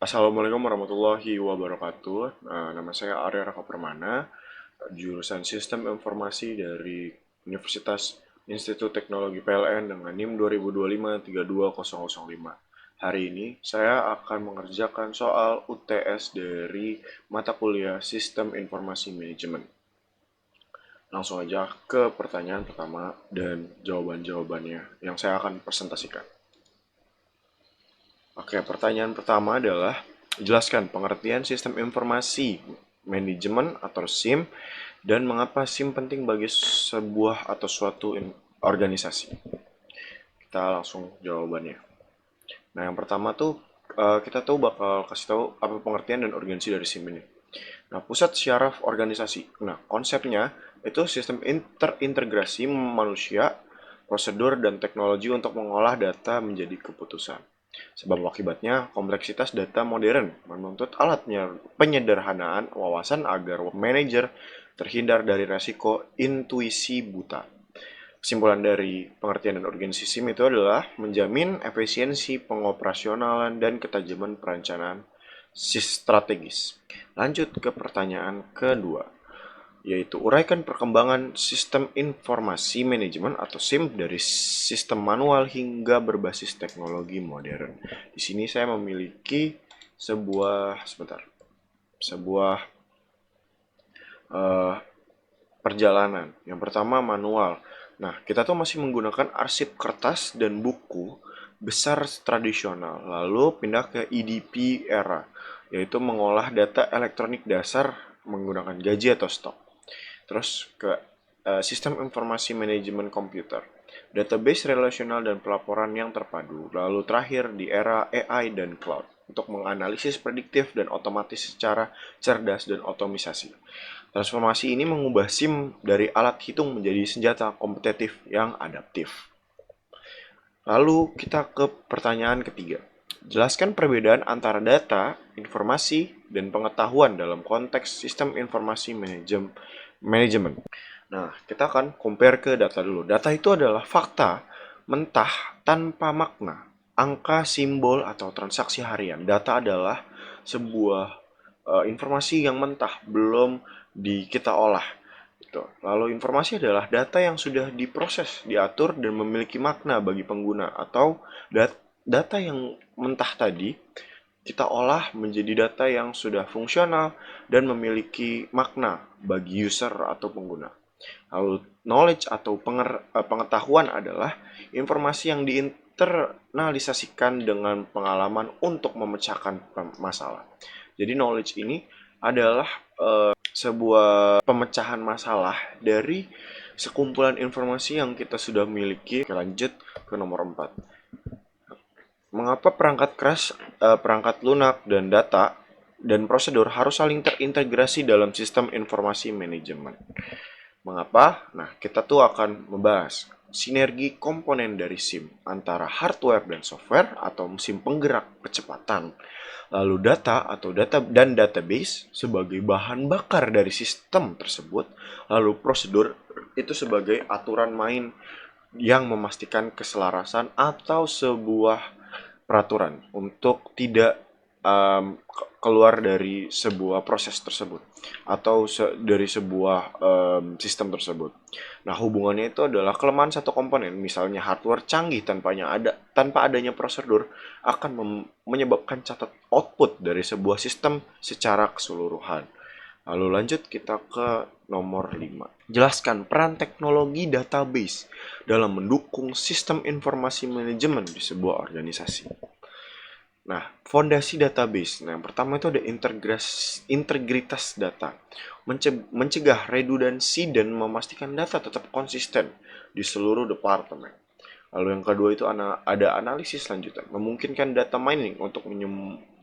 Assalamualaikum warahmatullahi wabarakatuh. Nama saya Arya Raka Permana, jurusan Sistem Informasi dari Universitas Institut Teknologi PLN dengan NIM 2025-32005. Hari ini saya akan mengerjakan soal UTS dari mata kuliah Sistem Informasi Manajemen. Langsung aja ke pertanyaan pertama dan jawaban-jawabannya yang saya akan presentasikan. Oke, pertanyaan pertama adalah jelaskan pengertian sistem informasi manajemen atau SIM dan mengapa SIM penting bagi sebuah atau suatu organisasi. Kita langsung jawabannya. Nah, yang pertama tuh kita tuh bakal kasih tahu apa pengertian dan urgensi dari SIM ini. Nah, pusat syaraf organisasi. Nah, konsepnya itu sistem terintegrasi manusia, prosedur, dan teknologi untuk mengolah data menjadi keputusan. Sebab akibatnya, kompleksitas data modern menuntut alat penyederhanaan wawasan agar manajer terhindar dari resiko intuisi buta. Kesimpulan dari pengertian dan urgensi SIM itu adalah menjamin efisiensi pengoperasionalan dan ketajaman perencanaan strategis. Lanjut ke pertanyaan kedua, yaitu uraikan perkembangan sistem informasi manajemen atau SIM dari sistem manual hingga berbasis teknologi modern. Di sini saya memiliki sebuah uh, perjalanan. Yang pertama manual. Nah, kita tuh masih menggunakan arsip kertas dan buku besar tradisional, lalu pindah ke EDP era, yaitu mengolah data elektronik dasar menggunakan gaji atau stok. Terus ke sistem informasi manajemen komputer, database relasional dan pelaporan yang terpadu, lalu terakhir di era AI dan cloud untuk menganalisis prediktif dan otomatis secara cerdas dan otomisasi. Transformasi ini mengubah SIM dari alat hitung menjadi senjata kompetitif yang adaptif. Lalu kita ke pertanyaan ketiga. Jelaskan perbedaan antara data, informasi, dan pengetahuan dalam konteks sistem informasi manajemen. Nah, kita akan compare ke data dulu. Data itu adalah fakta mentah tanpa makna, angka, simbol, atau transaksi harian. Data adalah sebuah informasi yang mentah, belum kita olah. Gitu. Lalu informasi adalah data yang sudah diproses, diatur, dan memiliki makna bagi pengguna. Atau data yang mentah tadi kita olah menjadi data yang sudah fungsional dan memiliki makna bagi user atau pengguna. Lalu knowledge atau pengetahuan adalah informasi yang diinternalisasikan dengan pengalaman untuk memecahkan masalah. Jadi knowledge ini adalah sebuah pemecahan masalah dari sekumpulan informasi yang kita sudah miliki. Lanjut ke nomor 4. Mengapa perangkat keras, perangkat lunak, dan data dan prosedur harus saling terintegrasi dalam sistem informasi manajemen? Mengapa? Nah, kita tuh akan membahas sinergi komponen dari SIM antara hardware dan software atau SIM penggerak kecepatan. Lalu data atau data dan database sebagai bahan bakar dari sistem tersebut. Lalu prosedur itu sebagai aturan main yang memastikan keselarasan atau sebuah peraturan untuk tidak keluar dari sebuah proses tersebut atau dari sebuah sistem tersebut. Nah, hubungannya itu adalah kelemahan satu komponen, misalnya hardware canggih tanpa adanya prosedur akan menyebabkan catat output dari sebuah sistem secara keseluruhan. Lalu lanjut kita ke nomor 5. Jelaskan peran teknologi database dalam mendukung sistem informasi manajemen di sebuah organisasi. Nah, fondasi database. Nah, yang pertama itu ada integritas data. Mencegah redundansi dan memastikan data tetap konsisten di seluruh departemen. Lalu yang kedua itu ada analisis lanjutan. Memungkinkan data mining untuk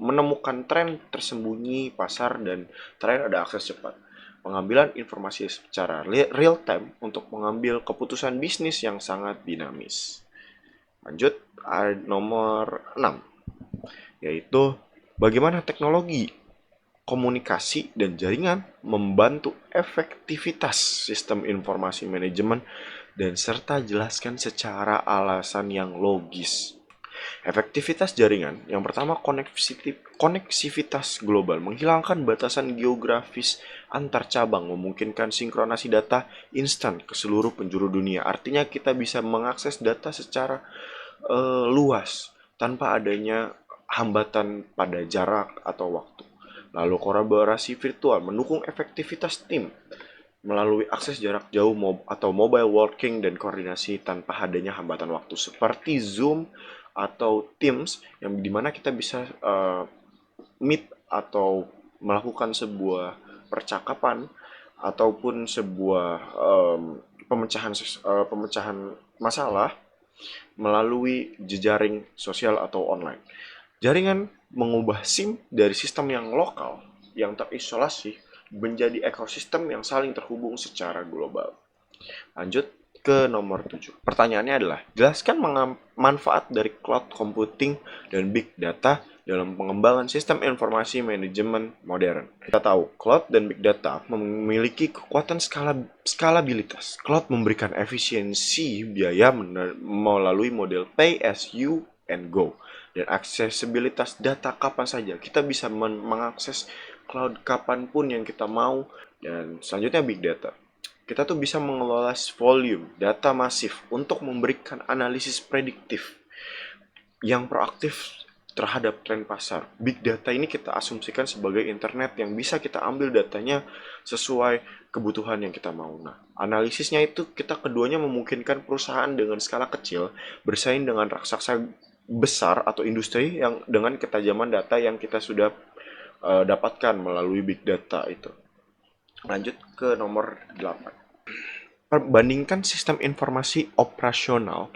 menemukan tren tersembunyi pasar dan terakhir ada akses cepat. Pengambilan informasi secara real time untuk mengambil keputusan bisnis yang sangat dinamis. Lanjut, nomor 6. Yaitu bagaimana teknologi, komunikasi, dan jaringan membantu efektivitas sistem informasi manajemen dan serta jelaskan secara alasan yang logis. Efektivitas jaringan, yang pertama koneksivitas global, menghilangkan batasan geografis antar cabang, memungkinkan sinkronasi data instan ke seluruh penjuru dunia. Artinya kita bisa mengakses data secara luas tanpa adanya hambatan pada jarak atau waktu. Lalu kolaborasi virtual mendukung efektivitas tim melalui akses jarak jauh atau mobile working dan koordinasi tanpa adanya hambatan waktu seperti Zoom atau Teams yang dimana kita bisa meet atau melakukan sebuah percakapan ataupun sebuah pemecahan masalah melalui jejaring sosial atau online. Jaringan mengubah SIM dari sistem yang lokal, yang terisolasi, menjadi ekosistem yang saling terhubung secara global. Lanjut ke nomor 7. Pertanyaannya adalah, jelaskan manfaat dari cloud computing dan big data dalam pengembangan sistem informasi manajemen modern. Kita tahu, cloud dan big data memiliki kekuatan skalabilitas. Cloud memberikan efisiensi biaya melalui model pay as you and go dan aksesibilitas data kapan saja. Kita bisa mengakses cloud kapanpun yang kita mau. Dan selanjutnya big data. Kita tuh bisa mengelola volume data masif untuk memberikan analisis prediktif yang proaktif terhadap tren pasar. Big data ini kita asumsikan sebagai internet yang bisa kita ambil datanya sesuai kebutuhan yang kita mau. Nah, analisisnya itu kita keduanya memungkinkan perusahaan dengan skala kecil bersaing dengan raksasa besar atau industri yang dengan ketajaman data yang kita sudah dapatkan melalui big data itu. Lanjut ke nomor 8. Perbandingkan sistem informasi operasional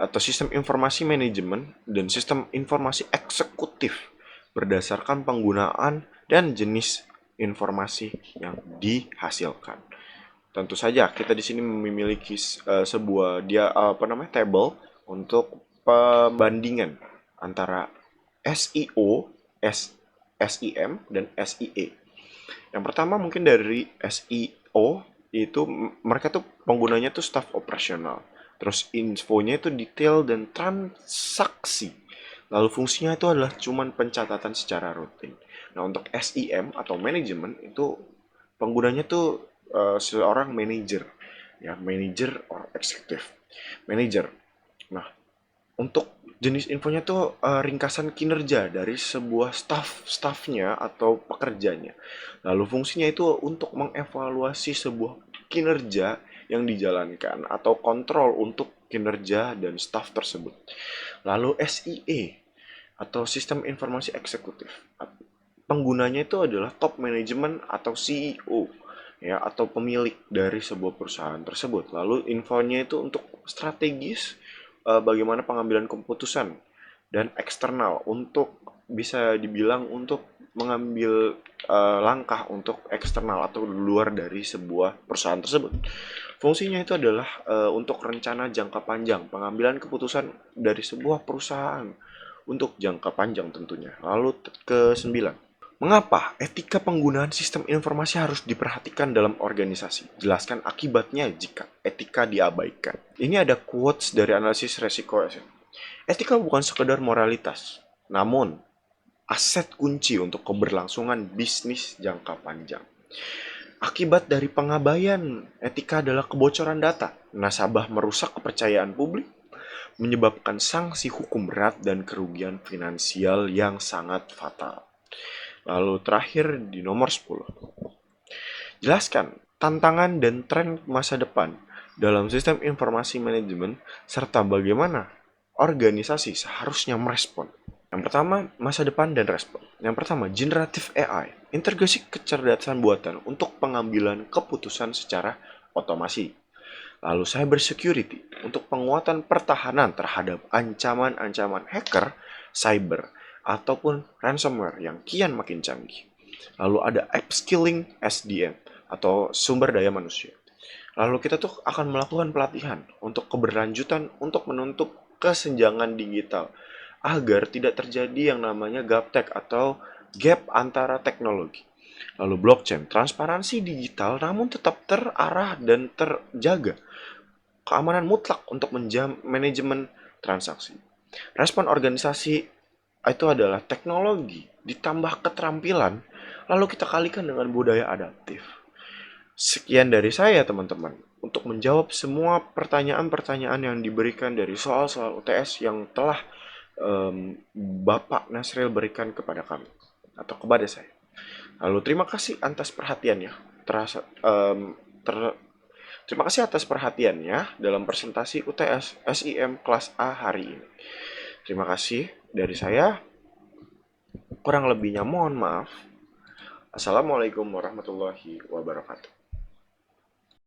atau sistem informasi manajemen dan sistem informasi eksekutif berdasarkan penggunaan dan jenis informasi yang dihasilkan. Tentu saja kita di sini memiliki sebuah table untuk pembandingan antara SEO, SEM dan SEA. Yang pertama mungkin dari SEO itu mereka tuh penggunanya tuh staff operasional. Terus infonya itu detail dan transaksi. Lalu fungsinya itu adalah cuman pencatatan secara rutin. Nah, untuk SEM atau manajemen itu penggunanya tuh seorang manager, ya, manager or executive manager. Nah, untuk jenis infonya tuh ringkasan kinerja dari sebuah staffnya atau pekerjanya. Lalu fungsinya itu untuk mengevaluasi sebuah kinerja yang dijalankan atau kontrol untuk kinerja dan staff tersebut. Lalu SIE atau sistem informasi eksekutif. Penggunanya itu adalah top management atau CEO, ya, atau pemilik dari sebuah perusahaan tersebut. Lalu infonya itu untuk strategis, bagaimana pengambilan keputusan, dan eksternal untuk bisa dibilang untuk mengambil langkah untuk eksternal atau luar dari sebuah perusahaan tersebut. Fungsinya itu adalah untuk rencana jangka panjang, pengambilan keputusan dari sebuah perusahaan untuk jangka panjang tentunya. Lalu ke-9. Mengapa etika penggunaan sistem informasi harus diperhatikan dalam organisasi? Jelaskan akibatnya jika etika diabaikan. Ini ada quotes dari analisis resiko. Etika bukan sekedar moralitas, namun aset kunci untuk keberlangsungan bisnis jangka panjang. Akibat dari pengabaian etika adalah kebocoran data, nasabah merusak kepercayaan publik, menyebabkan sanksi hukum berat dan kerugian finansial yang sangat fatal. Lalu terakhir di nomor 10. Jelaskan tantangan dan tren masa depan dalam sistem informasi manajemen serta bagaimana organisasi seharusnya merespon. Yang pertama, masa depan dan respon. Yang pertama, generative AI, integrasi kecerdasan buatan untuk pengambilan keputusan secara otomasi. Lalu cyber security untuk penguatan pertahanan terhadap ancaman-ancaman hacker, cyber, ataupun ransomware yang kian makin canggih. Lalu ada upskilling SDM atau sumber daya manusia. Lalu kita tuh akan melakukan pelatihan untuk keberlanjutan untuk menutup kesenjangan digital agar tidak terjadi yang namanya gaptek atau gap antara teknologi. Lalu blockchain, transparansi digital namun tetap terarah dan terjaga. Keamanan mutlak untuk manajemen transaksi. Respon organisasi itu adalah teknologi ditambah keterampilan, lalu kita kalikan dengan budaya adaptif. Sekian dari saya, teman-teman, untuk menjawab semua pertanyaan-pertanyaan yang diberikan dari soal-soal UTS yang telah Bapak Nasril berikan kepada kami atau kepada saya. Lalu terima kasih atas perhatiannya. Terasa, ter- Terima kasih atas perhatiannya dalam presentasi UTS SIM kelas A hari ini. Terima kasih dari saya. Kurang lebihnya mohon maaf. Assalamualaikum warahmatullahi wabarakatuh.